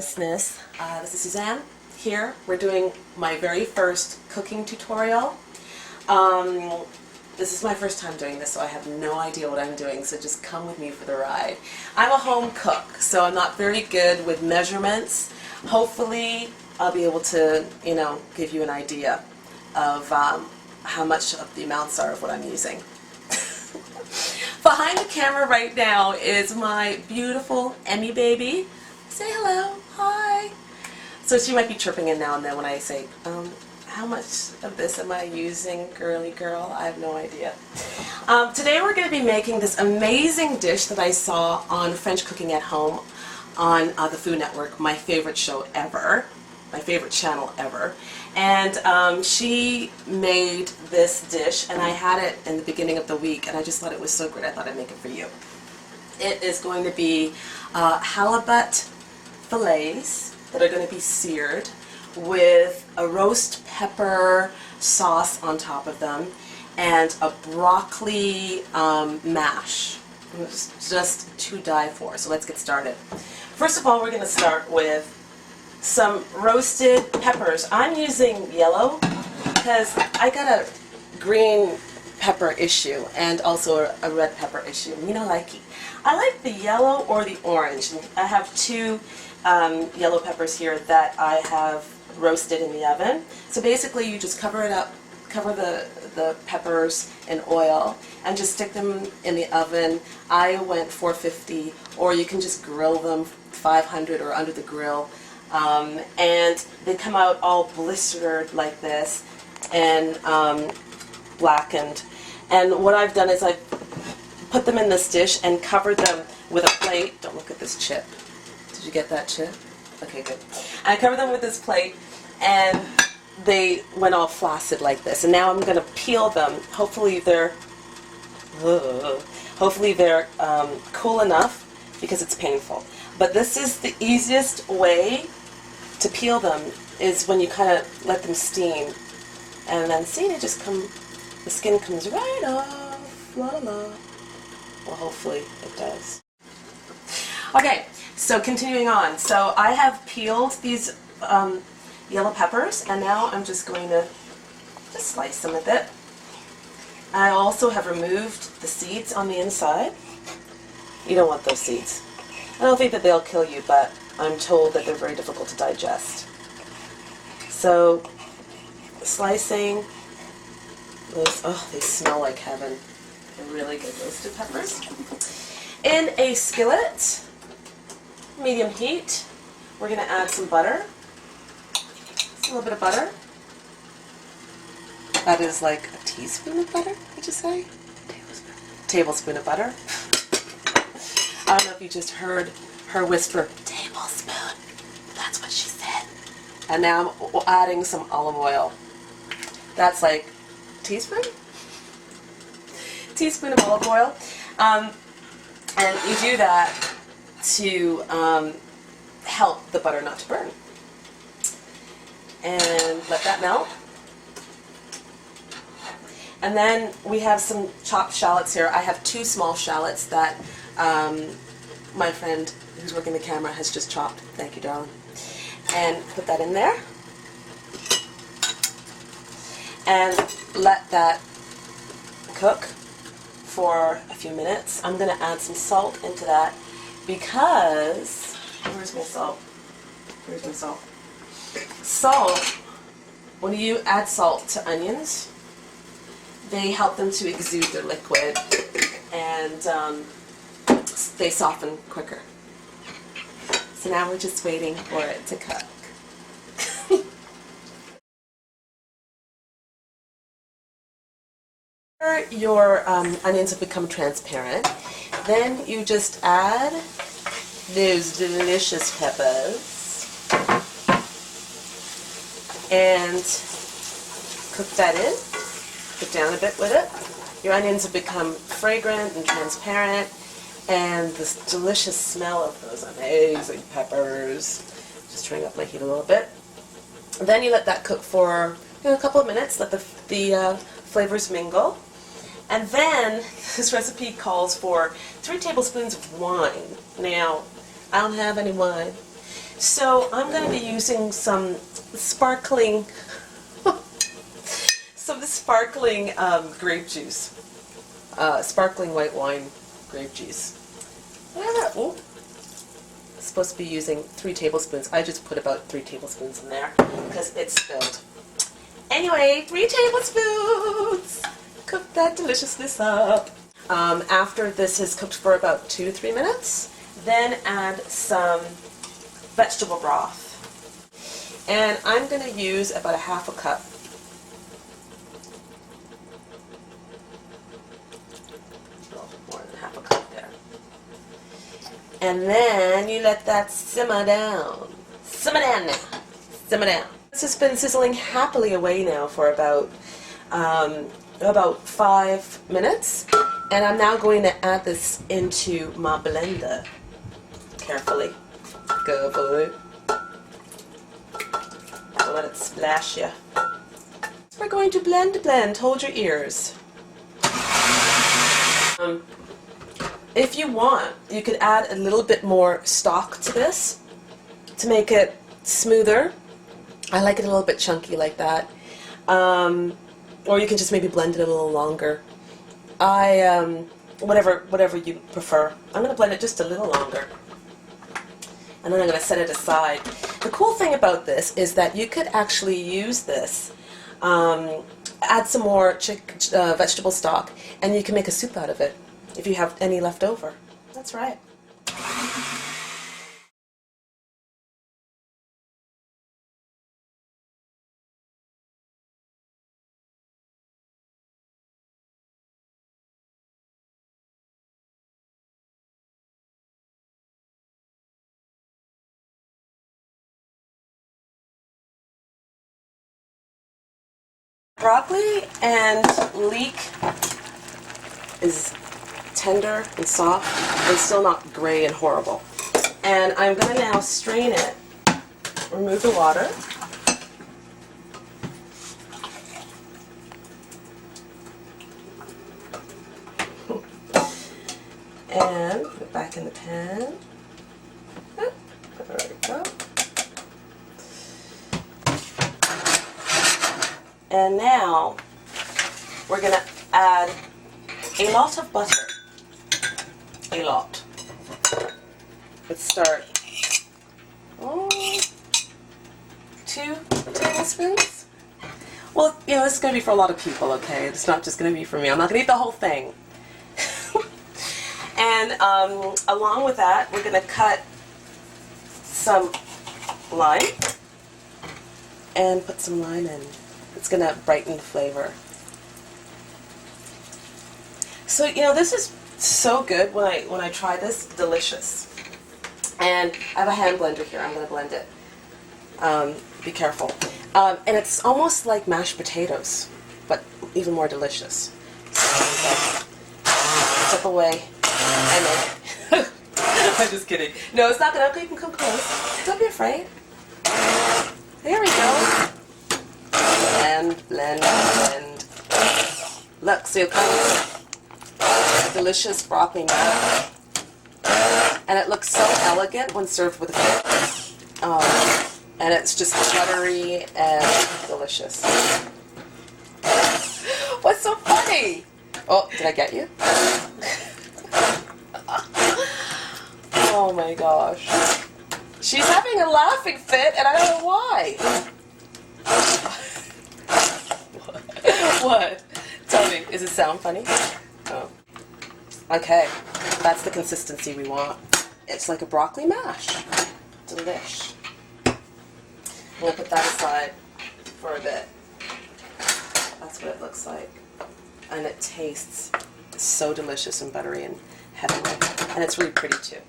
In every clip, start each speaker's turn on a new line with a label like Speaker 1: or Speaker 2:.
Speaker 1: Deliciousness. This is Suzanne here. We're doing my very first cooking tutorial. This is my first time doing this, so I have no idea what I'm doing, so just come with me for the ride. I'm a home cook, so I'm not very good with measurements. Hopefully I'll be able to, give you an idea of how much of the amounts are of what I'm using. Behind the camera right now is my beautiful Emmy baby. Say hello. Hi. So she might be chirping in now and then when I say, how much of this am I using, girly girl? I have no idea. Today we're going to be making this amazing dish that I saw on French Cooking at Home on the Food Network, my favorite show ever, my favorite channel ever. And she made this dish, and I had it in the beginning of the week, and I just thought it was so good I thought I'd make it for you. It is going to be halibut fillets that are going to be seared with a roast pepper sauce on top of them and a broccoli mash. It's just to die for. So let's get started. First of all, we're going to start with some roasted peppers. I'm using yellow because I got a green pepper issue and also a red pepper issue. I like the yellow or the orange. I have two yellow peppers here that I have roasted in the oven. So basically you just cover it up, cover the peppers in oil and just stick them in the oven. I went 450, or you can just grill them 500 or under the grill. And they come out all blistered like this and blackened. And what I've done is I've put them in this dish and covered them with a plate. Don't look at this chip. Did you get that chip? Okay, good. I covered them with this plate and they went all flaccid like this. And now I'm going to peel them. Hopefully they're cool enough because it's painful. But this is the easiest way to peel them, is when you kind of let them steam. And then see, the skin comes right off. La la la. Well, hopefully it does. Okay, so continuing on. So I have peeled these yellow peppers, and now I'm just going to just slice them a bit. I also have removed the seeds on the inside. You don't want those seeds. I don't think that they'll kill you, but I'm told that they're very difficult to digest. So, slicing those, they smell like heaven. They're really good roasted peppers. In a skillet, medium heat, we're going to add some butter. Just a little bit of butter. That is like a teaspoon of butter, would you say? Tablespoon of butter. I don't know if you just heard her whisper, tablespoon. That's what she said. And now I'm adding some olive oil. That's like teaspoon? Teaspoon of olive oil. And you do that to help the butter not to burn. And let that melt. And then we have some chopped shallots here. I have two small shallots that my friend who's working the camera has just chopped. Thank you, darling. And put that in there. And let that cook for a few minutes. I'm going to add some salt into that because, where's my salt? Where's my salt? Salt, when you add salt to onions, they help them to exude their liquid and they soften quicker. So now we're just waiting for it to cook. Your onions have become transparent. Then you just add those delicious peppers and cook that in. Cook down a bit with it. Your onions have become fragrant and transparent, and this delicious smell of those amazing peppers. Just turning up my heat a little bit. Then you let that cook for a couple of minutes. Let the flavors mingle. And then this recipe calls for 3 tablespoons of wine. Now, I don't have any wine, So I'm going to be using some sparkling, grape juice, sparkling white wine grape juice. Oh, I'm supposed to be using 3 tablespoons. I just put about 3 tablespoons in there because it's spilled. Anyway, 3 tablespoons. Cook that deliciousness up. After this is cooked for about 2 to 3 minutes, then add some vegetable broth. And I'm going to use about 1/2 cup. Well, more than 1/2 cup there. And then you let that simmer down. Simmer down now. Simmer down. This has been sizzling happily away now for about 5 minutes. And I'm now going to add this into my blender. Carefully. Carefully. Don't let it splash you. We're going to blend. Hold your ears. If you want, you could add a little bit more stock to this to make it smoother. I like it a little bit chunky like that. Or you can just maybe blend it a little longer. Whatever you prefer. I'm going to blend it just a little longer. And then I'm going to set it aside. The cool thing about this is that you could actually use this, add some more vegetable stock, and you can make a soup out of it if you have any left over. That's right. Broccoli and leek is tender and soft and still not gray and horrible. And I'm going to now strain it, remove the water. And put it back in the pan. There we go. And now we're going to add a lot of butter. A lot. Let's start. 2 tablespoons. Well, you know, this is going to be for a lot of people, okay? It's not just going to be for me. I'm not going to eat the whole thing. And along with that, we're going to cut some lime and put some lime in. It's going to brighten the flavor. So, you know, this is so good when I try this. Delicious. And I have a hand blender here. I'm going to blend it. Be careful. And it's almost like mashed potatoes, but even more delicious. So, step away. And then I'm just kidding. No, it's not going to. You can come close. Don't be afraid. There we go. Blend, blend, blend. Look, so you'll come a delicious broccoli mash. And it looks so elegant when served with a fork. And it's just buttery and delicious. What's so funny? Oh, did I get you? Oh my gosh. She's having a laughing fit and I don't know why. What? Tell me, does it sound funny? Oh. Okay, that's the consistency we want. It's like a broccoli mash. Delish. I'm going to put that aside for a bit. That's what it looks like. And it tastes so delicious and buttery and heavenly. And it's really pretty too.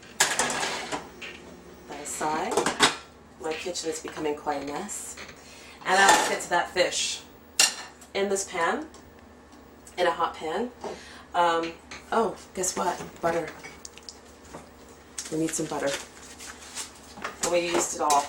Speaker 1: That aside. My kitchen is becoming quite a mess. And I'll get to that fish. In this pan, in a hot pan. Oh, guess what? Butter. We need some butter. And we used it all.